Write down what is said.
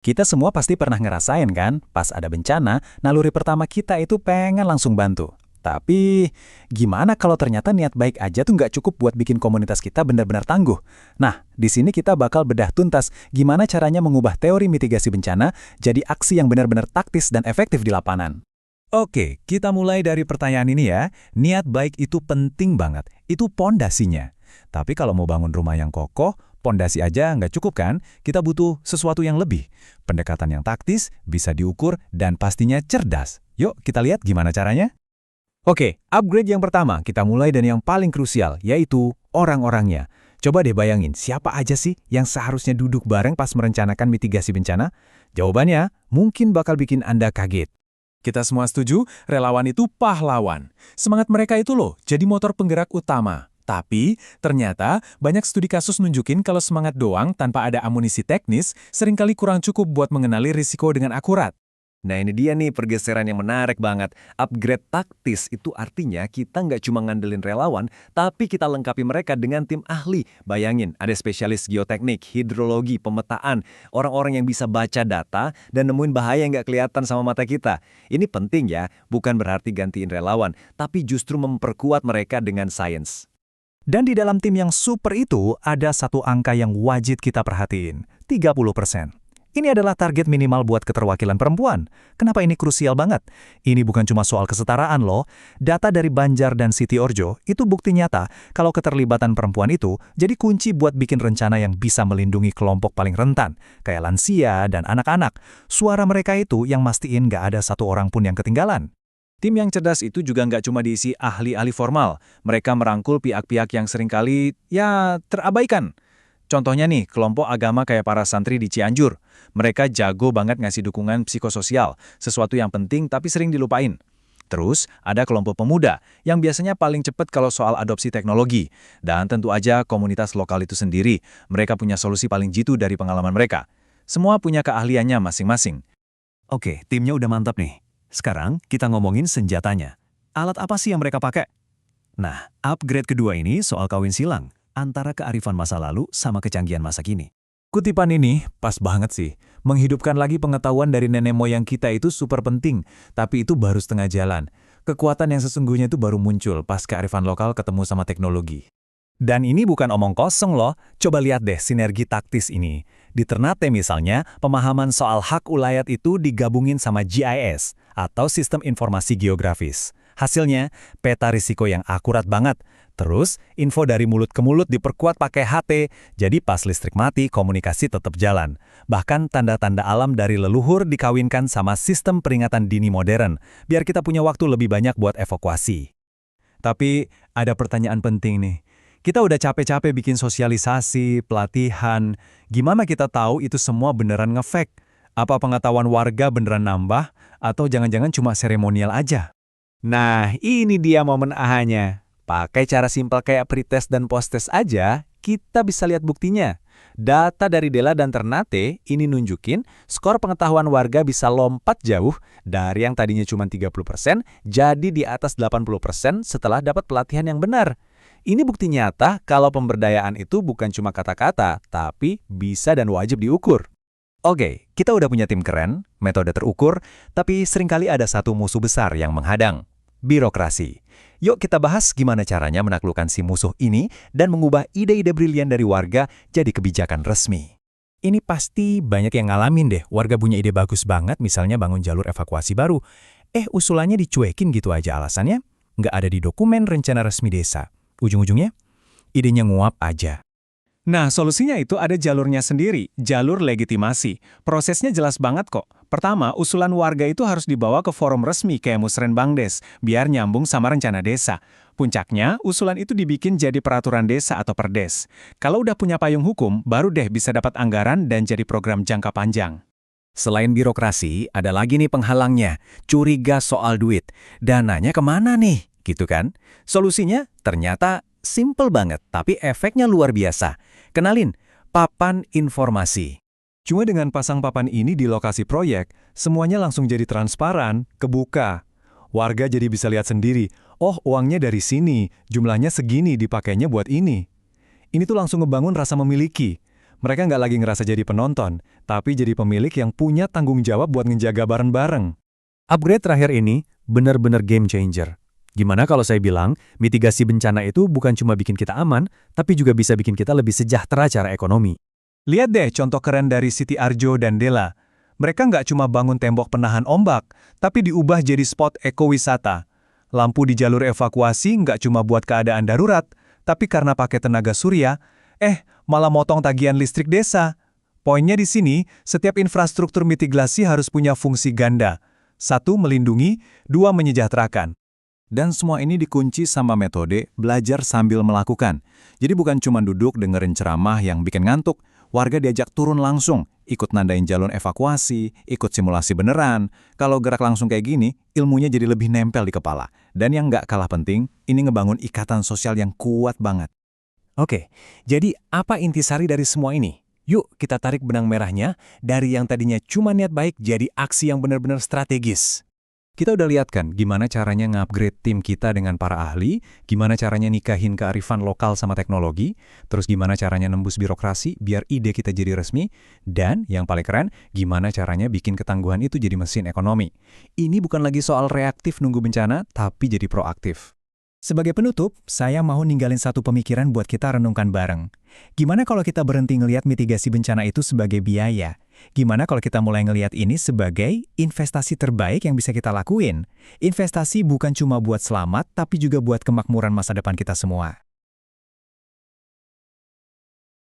Kita semua pasti pernah ngerasain kan, pas ada bencana, naluri pertama kita itu pengen langsung bantu. Tapi, gimana kalau ternyata niat baik aja tuh nggak cukup buat bikin komunitas kita benar-benar tangguh? Nah, di sini kita bakal bedah tuntas gimana caranya mengubah teori mitigasi bencana jadi aksi yang benar-benar taktis dan efektif di lapangan. Oke, kita mulai dari pertanyaan ini ya. Niat baik itu penting banget. Itu pondasinya. Tapi kalau mau bangun rumah yang kokoh, pondasi aja nggak cukup kan? Kita butuh sesuatu yang lebih. Pendekatan yang taktis, bisa diukur, dan pastinya cerdas. Yuk, kita lihat gimana caranya. Oke, upgrade yang pertama, kita mulai dari yang paling krusial, yaitu orang-orangnya. Coba deh bayangin, siapa aja sih yang seharusnya duduk bareng pas merencanakan mitigasi bencana? Jawabannya mungkin bakal bikin Anda kaget. Kita semua setuju, relawan itu pahlawan. Semangat mereka itu loh, jadi motor penggerak utama. Tapi, ternyata banyak studi kasus nunjukin kalau semangat doang tanpa ada amunisi teknis seringkali kurang cukup buat mengenali risiko dengan akurat. Nah ini dia nih pergeseran yang menarik banget. Upgrade taktis itu artinya kita nggak cuma ngandelin relawan, tapi kita lengkapi mereka dengan tim ahli. Bayangin, ada spesialis geoteknik, hidrologi, pemetaan, orang-orang yang bisa baca data dan nemuin bahaya yang nggak kelihatan sama mata kita. Ini penting ya, bukan berarti gantiin relawan, tapi justru memperkuat mereka dengan sains. Dan di dalam tim yang super itu, ada satu angka yang wajib kita perhatiin, 30%. Ini adalah target minimal buat keterwakilan perempuan. Kenapa ini krusial banget? Ini bukan cuma soal kesetaraan loh. Data dari Banjar dan Siti Orjo itu bukti nyata kalau keterlibatan perempuan itu jadi kunci buat bikin rencana yang bisa melindungi kelompok paling rentan, kayak lansia dan anak-anak. Suara mereka itu yang mastiin nggak ada satu orang pun yang ketinggalan. Tim yang cerdas itu juga nggak cuma diisi ahli-ahli formal. Mereka merangkul pihak-pihak yang seringkali, terabaikan. Contohnya nih, kelompok agama kayak para santri di Cianjur. Mereka jago banget ngasih dukungan psikososial, sesuatu yang penting tapi sering dilupain. Terus, ada kelompok pemuda, yang biasanya paling cepat kalau soal adopsi teknologi. Dan tentu aja komunitas lokal itu sendiri, mereka punya solusi paling jitu dari pengalaman mereka. Semua punya keahliannya masing-masing. Oke, timnya udah mantap nih. Sekarang kita ngomongin senjatanya. Alat apa sih yang mereka pakai? Nah, upgrade kedua ini soal kawin silang, antara kearifan masa lalu sama kecanggihan masa kini. Kutipan ini pas banget sih. Menghidupkan lagi pengetahuan dari nenek moyang kita itu super penting, tapi itu baru setengah jalan. Kekuatan yang sesungguhnya itu baru muncul pas kearifan lokal ketemu sama teknologi. Dan ini bukan omong kosong loh, coba lihat deh sinergi taktis ini. Di Ternate misalnya, pemahaman soal hak ulayat itu digabungin sama GIS, atau Sistem Informasi Geografis. Hasilnya, peta risiko yang akurat banget. Terus, info dari mulut ke mulut diperkuat pakai HT, jadi pas listrik mati, komunikasi tetap jalan. Bahkan tanda-tanda alam dari leluhur dikawinkan sama sistem peringatan dini modern, biar kita punya waktu lebih banyak buat evakuasi. Tapi, ada pertanyaan penting nih. Kita udah capek-capek bikin sosialisasi, pelatihan. Gimana kita tahu itu semua beneran ngefek? Apa pengetahuan warga beneran nambah? Atau jangan-jangan cuma seremonial aja? Nah, ini dia momen ahanya. Pakai cara simpel kayak pretest dan posttest aja, kita bisa lihat buktinya. Data dari Dela dan Ternate ini nunjukin skor pengetahuan warga bisa lompat jauh dari yang tadinya cuma 30% jadi di atas 80% setelah dapat pelatihan yang benar. Ini bukti nyata kalau pemberdayaan itu bukan cuma kata-kata, tapi bisa dan wajib diukur. Oke, kita udah punya tim keren, metode terukur, tapi seringkali ada satu musuh besar yang menghadang. Birokrasi. Yuk kita bahas gimana caranya menaklukkan si musuh ini dan mengubah ide-ide brilian dari warga jadi kebijakan resmi. Ini pasti banyak yang ngalamin deh, warga punya ide bagus banget misalnya bangun jalur evakuasi baru. Usulannya dicuekin gitu aja alasannya, nggak ada di dokumen rencana resmi desa. Ujung-ujungnya, idenya nguap aja. Nah, solusinya itu ada jalurnya sendiri, jalur legitimasi. Prosesnya jelas banget kok. Pertama, usulan warga itu harus dibawa ke forum resmi kayak Musrenbangdes, biar nyambung sama rencana desa. Puncaknya, usulan itu dibikin jadi peraturan desa atau perdes. Kalau udah punya payung hukum, baru deh bisa dapat anggaran dan jadi program jangka panjang. Selain birokrasi, ada lagi nih penghalangnya, curiga soal duit. Dananya kemana nih? Gitu kan? Solusinya ternyata simple banget, tapi efeknya luar biasa. Kenalin, papan informasi. Cuma dengan pasang papan ini di lokasi proyek, semuanya langsung jadi transparan, kebuka. Warga jadi bisa lihat sendiri, oh uangnya dari sini, jumlahnya segini dipakainya buat ini. Ini tuh langsung ngebangun rasa memiliki. Mereka nggak lagi ngerasa jadi penonton, tapi jadi pemilik yang punya tanggung jawab buat ngejaga bareng-bareng. Upgrade terakhir ini benar-benar game changer. Gimana kalau saya bilang, mitigasi bencana itu bukan cuma bikin kita aman, tapi juga bisa bikin kita lebih sejahtera secara ekonomi. Lihat deh contoh keren dari Siti Arjo dan Dela. Mereka nggak cuma bangun tembok penahan ombak, tapi diubah jadi spot ekowisata. Lampu di jalur evakuasi nggak cuma buat keadaan darurat, tapi karena pakai tenaga surya, malah motong tagihan listrik desa. Poinnya di sini, setiap infrastruktur mitigasi harus punya fungsi ganda. 1. Melindungi, 2. Menyejahterakan. Dan semua ini dikunci sama metode belajar sambil melakukan. Jadi bukan cuma duduk dengerin ceramah yang bikin ngantuk, warga diajak turun langsung, ikut nandain jalur evakuasi, ikut simulasi beneran. Kalau gerak langsung kayak gini, ilmunya jadi lebih nempel di kepala. Dan yang nggak kalah penting, ini ngebangun ikatan sosial yang kuat banget. Oke, jadi apa intisari dari semua ini? Yuk kita tarik benang merahnya dari yang tadinya cuma niat baik jadi aksi yang benar-benar strategis. Kita udah lihat kan gimana caranya nge-upgrade tim kita dengan para ahli, gimana caranya nikahin kearifan lokal sama teknologi, terus gimana caranya nembus birokrasi biar ide kita jadi resmi, dan yang paling keren, gimana caranya bikin ketangguhan itu jadi mesin ekonomi. Ini bukan lagi soal reaktif nunggu bencana, tapi jadi proaktif. Sebagai penutup, saya mau ninggalin satu pemikiran buat kita renungkan bareng. Gimana kalau kita berhenti ngelihat mitigasi bencana itu sebagai biaya? Gimana kalau kita mulai ngelihat ini sebagai investasi terbaik yang bisa kita lakuin? Investasi bukan cuma buat selamat, tapi juga buat kemakmuran masa depan kita semua.